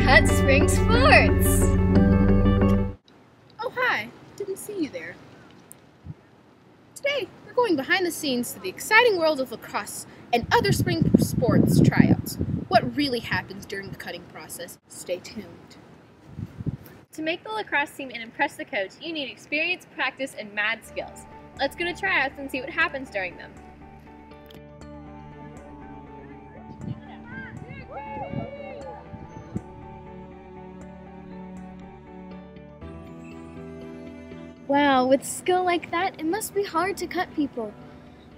Cut Spring Sports! Oh hi, didn't see you there. Today, we're going behind the scenes to the exciting world of lacrosse and other spring sports tryouts. What really happens during the cutting process? Stay tuned. To make the lacrosse team and impress the coach, you need experience, practice, and mad skills. Let's go to tryouts and see what happens during them. Wow, with skill like that, it must be hard to cut people.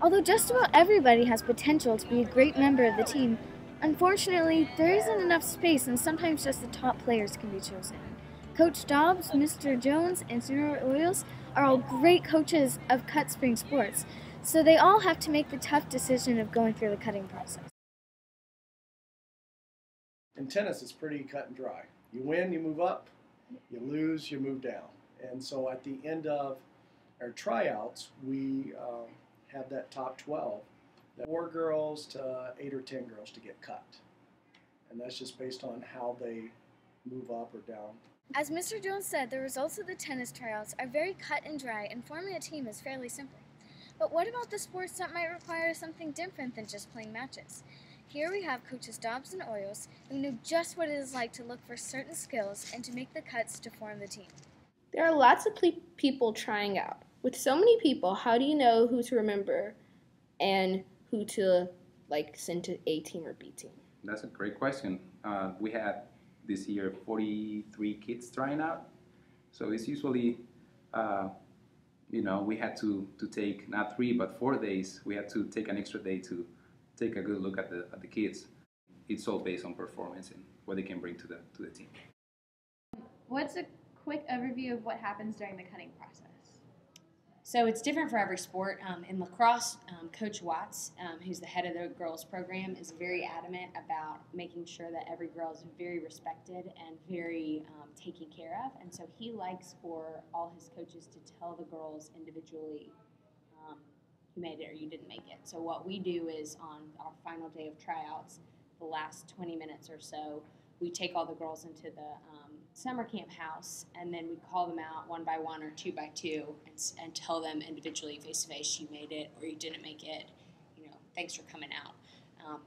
Although just about everybody has potential to be a great member of the team, unfortunately, there isn't enough space and sometimes just the top players can be chosen. Coach Dobbs, Mr. Jones, and Senor Oils are all great coaches of Cut Spring Sports, so they all have to make the tough decision of going through the cutting process. In tennis, it's pretty cut and dry. You win, you move up. You lose, you move down. And so at the end of our tryouts, we have that top 12. 4 girls to 8 or 10 girls to get cut. And that's just based on how they move up or down. As Mr. Jones said, the results of the tennis tryouts are very cut and dry, and forming a team is fairly simple. But what about the sports that might require something different than just playing matches? Here we have coaches Dobbs and Oyos, who knew just what it is like to look for certain skills and to make the cuts to form the team. There are lots of people trying out. With so many people, how do you know who to remember and who to send to A team or B team? That's a great question. We had this year 43 kids trying out. So it's usually, we had to take not 3 but 4 days. We had to take an extra day to take a good look at the kids. It's all based on performance and what they can bring to the team. What's a quick overview of what happens during the cutting process? So it's different for every sport. In lacrosse, Coach Watts, who's the head of the girls program, is very adamant about making sure that every girl is very respected and very taken care of. And so he likes for all his coaches to tell the girls individually you made it or you didn't make it. So what we do is on our final day of tryouts, the last 20 minutes or so, we take all the girls into the summer camp house, and then we call them out 1 by 1 or 2 by 2 and tell them individually face to face, you made it or you didn't make it, thanks for coming out.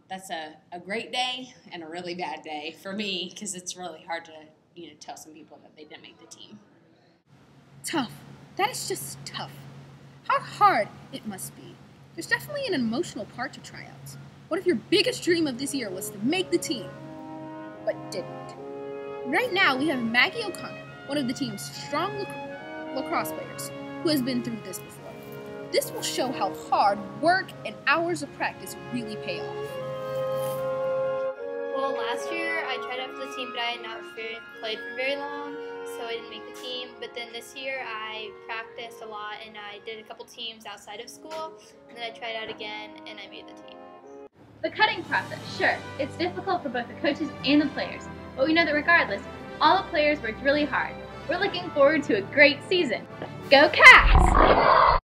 That's a great day and a really bad day for me because it's really hard to tell some people that they didn't make the team. Tough. That is just tough. How hard it must be. There's definitely an emotional part to tryouts. What if your biggest dream of this year was to make the team, but didn't? Right now, we have Maggie O'Connor, one of the team's strong lacrosse players, who has been through this before. This will show how hard work and hours of practice really pay off. Well, last year I tried out for the team, but I had not played for very long, so I didn't make the team. But then this year I practiced a lot, and I did a couple teams outside of school, and then I tried out again, and I made the team. The cutting process, sure, it's difficult for both the coaches and the players, but we know that regardless, all the players worked really hard. We're looking forward to a great season. Go Cats!